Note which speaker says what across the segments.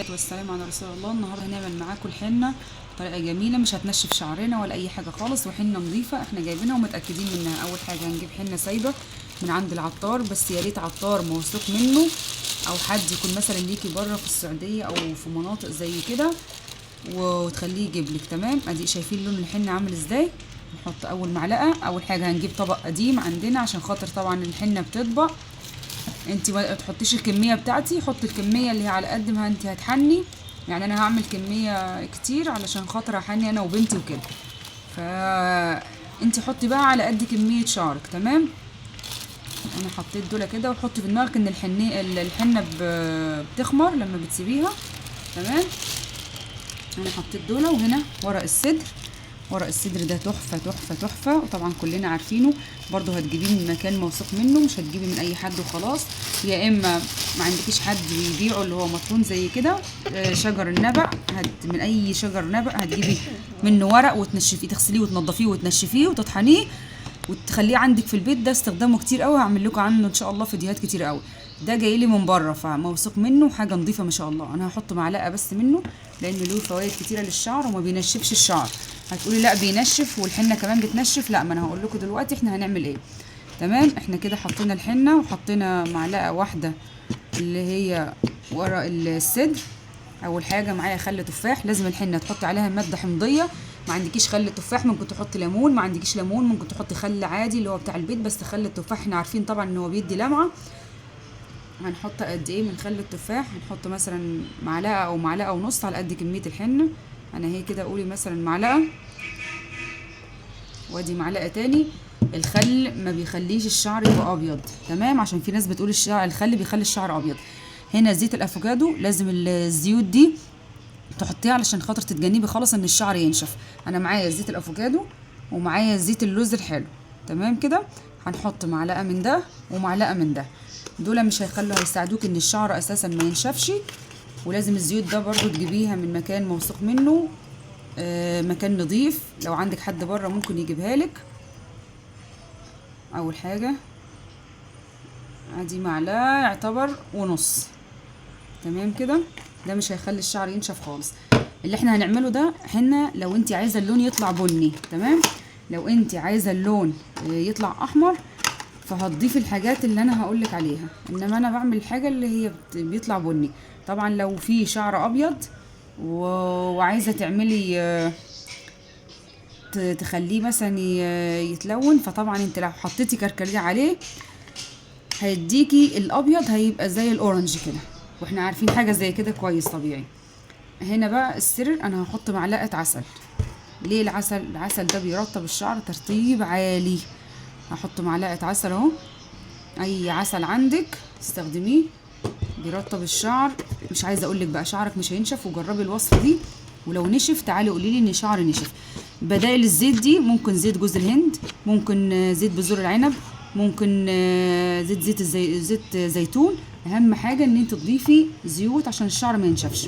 Speaker 1: والسلام على رسول الله. النهارده هنعمل معاكم الحنه بطريقه جميله، مش هتنشف شعرنا ولا اي حاجه خالص، وحنه نظيفه احنا جايبينها ومتاكدين منها. اول حاجه هنجيب حنه سايبه من عند العطار، بس يا ريت عطار موثوق منه، او حد يكون مثلا ليكي بره في السعوديه او في مناطق زي كده وتخليه يجيب لك. تمام، ادي شايفين لون الحنه عامل ازاي. نحط اول معلقه. اول حاجه هنجيب طبق قديم عندنا عشان خاطر طبعا الحنه بتطبق. انت ما تحطيش الكميه بتاعتي، حطي الكميه اللي هي على قد ما انت هتحني. يعني انا هعمل كميه كتير علشان خاطر احني انا وبنتي وكده، انت حطي بقى على قد كميه شعرك. تمام، انا حطيت دول كده، وحطي في دماغك ان الحنه بتخمر لما بتسيبيها. تمام، انا حطيت دول. وهنا ورق السدر، ورق السدر ده تحفه تحفه تحفه، وطبعا كلنا عارفينه. برضو هتجيبيه من مكان موثوق منه، مش هتجيبي من اي حد وخلاص. يا اما ما عندكيش حد بيبيعه اللي هو مطحون زي كده، شجر النبق، من اي شجر نبق هتجيبي منه ورق وتنشفيه، تغسليه وتنضفيه وتنشفيه وتطحنيه وتخليه عندك في البيت. ده استخدامه كتير قوي، هعمل لكم عنه ان شاء الله فيديوهات كتير قوي. ده جاي لي من بره فموثوق منه، حاجه نظيفه ما شاء الله. انا هحط معلقه بس منه لان له فوائد كتيره للشعر وما بينشفش الشعر. هتقولي لا بينشف والحنه كمان بتنشف، لا، ما انا هقول لكم دلوقتي احنا هنعمل ايه. تمام، احنا كده حطينا الحنه وحطينا معلقه واحده اللي هي ورق السدر. اول حاجه معايا خل تفاح، لازم الحنه تحطي عليها ماده حمضيه. ما عندكيش خل تفاح ممكن تحطي ليمون، ما عندكيش ليمون ممكن تحطي خل عادي اللي هو بتاع البيت، بس خل التفاح احنا عارفين طبعا ان هو بيدي لمعه. هنحط قد ايه من خل التفاح؟ هنحط مثلا معلقه او معلقه ونص على قد كميه الحنه. انا هي كده قولي مثلا معلقه، وادي معلقه تاني. الخل ما بيخليش الشعر يبقى ابيض، تمام، عشان في ناس بتقول الخل بيخلي الشعر ابيض. هنا زيت الافوكادو، لازم الزيوت دي تحطيها علشان خاطر تتجنبي خالص ان الشعر ينشف. انا معايا زيت الافوكادو ومعايا زيت اللوز الحلو. تمام كده، هنحط معلقه من ده ومعلقه من ده. دول مش هيساعدوك ان الشعر اساسا ما ينشفش. ولازم الزيوت ده برضو تجيبيها من مكان موثوق منه، مكان نظيف. لو عندك حد بره ممكن يجيبها لك. اول حاجه ادي معلقه يعتبر ونص. تمام كده، ده مش هيخلي الشعر ينشف خالص. اللي احنا هنعمله ده حنه لو انت عايزه اللون يطلع بني. تمام، لو انت عايزه اللون يطلع احمر فهتضيفي الحاجات اللي انا هقولك عليها، انما انا بعمل الحاجه اللي هي بيطلع بني. طبعا لو في شعر ابيض وعايزه تعملي تخليه مثلا يتلون، فطبعا انت لو حطيتي كركديه عليه هيديكي الابيض، هيبقى زي الاورنج كده، واحنا عارفين حاجه زي كده كويس طبيعي. هنا بقى السر، انا هحط معلقه عسل. ليه العسل ده بيرطب الشعر ترطيب عالي. هحط معلقه عسل اهو، اي عسل عندك استخدميه، بيرطب الشعر. مش عايزه اقولك بقى شعرك مش هينشف، وجربي الوصفه دي، ولو نشف تعالي قوليلي ان شعري نشف. بدائل الزيت دي ممكن زيت جوز الهند، ممكن زيت بذور العنب، ممكن زيت زيتون. اهم حاجه ان انت تضيفي زيوت عشان الشعر ما ينشفش.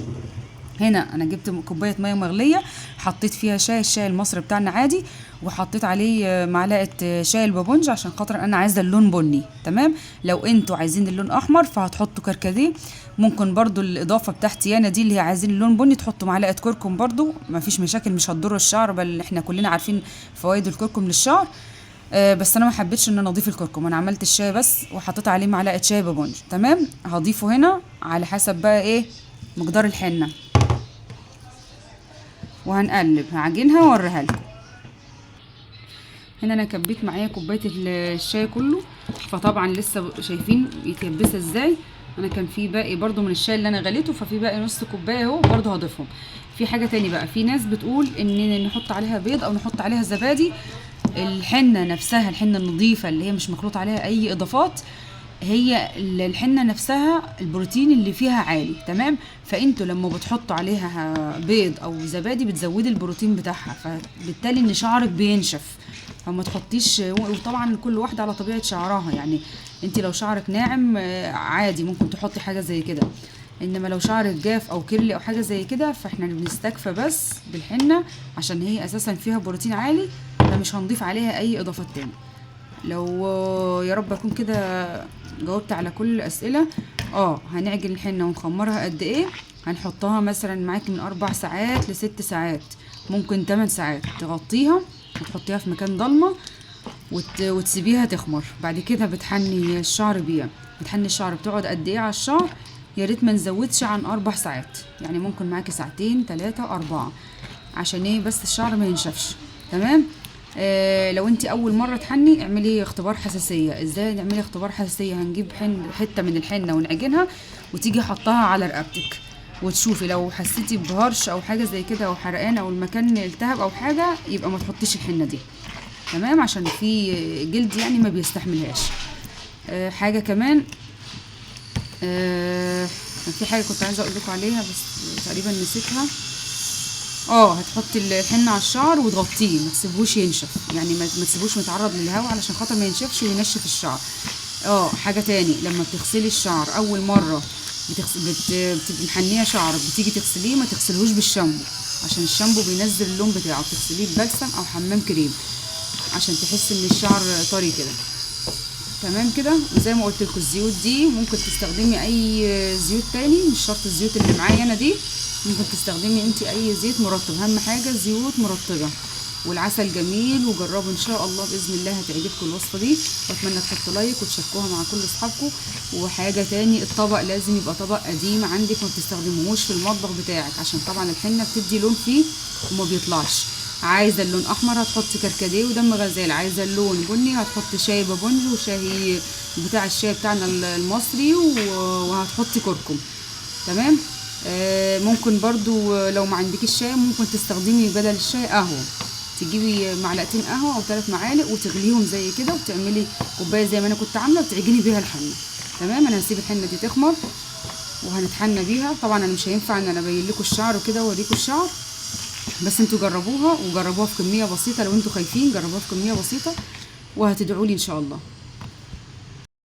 Speaker 1: هنا انا جبت كوبايه ميه مغليه، حطيت فيها الشاي المصري بتاعنا عادي، وحطيت عليه معلقه شاي البابونج عشان خاطر انا عايزه اللون بني. تمام، لو انتوا عايزين اللون احمر فهتحطوا كركديه. ممكن برضو الاضافه بتاعت يانا دي اللي هي عايزين اللون بني تحطوا معلقه كركم، برضو ما فيش مشاكل، مش هتضر الشعر، بل احنا كلنا عارفين فوائد الكركم للشعر. بس انا ما حبيتش ان انا اضيف الكركم، انا عملت الشاي بس وحطيت عليه معلقه شاي بابونج. تمام، هضيفه هنا على حسب بقى ايه مقدار الحنه، وهنقلب، هعجنها واوريها لكم. هنا انا كبيت معايا كوبايه الشاي كله، فطبعا لسه شايفين يتيبس ازاي. انا كان في باقي برضو من الشاي اللي انا غليته، ففي باقي نص كوبايه اهو برضو هضيفهم. في حاجه تاني بقى، في ناس بتقول ان نحط عليها بيض او نحط عليها زبادي. الحنه نفسها، الحنه النظيفه اللي هي مش مخلوط عليها اي اضافات، هي الحنه نفسها البروتين اللي فيها عالي. تمام، فانتوا لما بتحطوا عليها بيض او زبادي بتزودي البروتين بتاعها، فبالتالي ان شعرك بينشف. فما تحطيش، وطبعا كل واحده على طبيعه شعرها. يعني انت لو شعرك ناعم عادي ممكن تحطي حاجه زي كده، انما لو شعرك جاف او كيرلي او حاجه زي كده فاحنا بنستكفى بس بالحنه، عشان هي اساسا فيها بروتين عالي، فمش هنضيف عليها اي اضافات تاني. لو يا رب اكون كده جاوبت على كل الاسئله. هنعجن الحنه ونخمرها قد ايه؟ هنحطها مثلا معاكي من 4 ساعات ل6 ساعات، ممكن 8 ساعات. تغطيها وتحطيها في مكان ضلمة وتسيبيها تخمر. بعد كده بتحني الشعر بيها. بتحني الشعر بتقعد قد ايه على الشعر؟ يا ريت ما نزودش عن 4 ساعات، يعني ممكن معاكي ساعتين 3 4، عشان ايه؟ بس الشعر ما ينشفش. تمام. لو انت اول مره تحني اعملي اختبار حساسيه. ازاي نعملي اختبار حساسيه؟ هنجيب حته من الحنه ونعجنها وتيجي حطها على رقبتك وتشوفي. لو حسيتي بهرش او حاجه زي كده او حرقان او المكان التهب او حاجه، يبقى ما تحطيش الحنه دي. تمام، عشان في جلد يعني ما بيستحملهاش. حاجه كمان، كان في حاجه كنت عايزه اقول لكم عليها بس تقريبا نسيتها. هتحطي الحنه على الشعر وتغطيه، ما تسيبوش ينشف، يعني ما تسيبوش متعرض للهواء علشان خاطر ما ينشفش وينشف الشعر. حاجه تاني، لما بتغسلي الشعر اول مره بتبقي محنيه شعرك، بتيجي تغسليه ما تغسلهوش بالشامبو، عشان الشامبو بينزل اللون بتاعه. بتغسليه ببلسم او حمام كريم عشان تحس ان الشعر طري كده. تمام كده. وزي ما قلت لكم الزيوت دي ممكن تستخدمي اي زيوت تاني، مش شرط الزيوت اللي معايا انا دي، ممكن تستخدمي انت اي زيت مرطب. اهم حاجه زيوت مرطبه. والعسل جميل، وجربوا ان شاء الله باذن الله هتعجبكم الوصفه دي. واتمنى تحطوا لايك وتشاركوها مع كل اصحابكم. وحاجه تاني، الطبق لازم يبقى طبق قديم عندك ما بتستخدموهوش في المطبخ بتاعك، عشان طبعا الحنه بتدي لون فيه وما بيطلعش. عايزه اللون احمر هتحطي كركديه ودم غزال، عايزه اللون بني هتحطي شاي بابونج وشاي بتاع الشاي بتاعنا المصري، وهتحطي كركم. تمام. ممكن برضو لو ما عندك الشاي ممكن تستخدمي بدل الشاي قهوه. تجيبي معلقتين قهوه او 3 معالق وتغليهم زي كده، وتعملي كوبايه زي ما انا كنت عامله وتعجني بيها الحنه. تمام. انا هسيب الحنه دي تخمر وهنتحنى بيها. طبعا انا مش هينفع ان انا ابين لكم الشعر وكده واوريكم الشعر، بس انتوا جربوها، وجربوها في كميه بسيطه. لو انتوا خايفين جربوها في كميه بسيطه وهتدعوا لي ان شاء الله.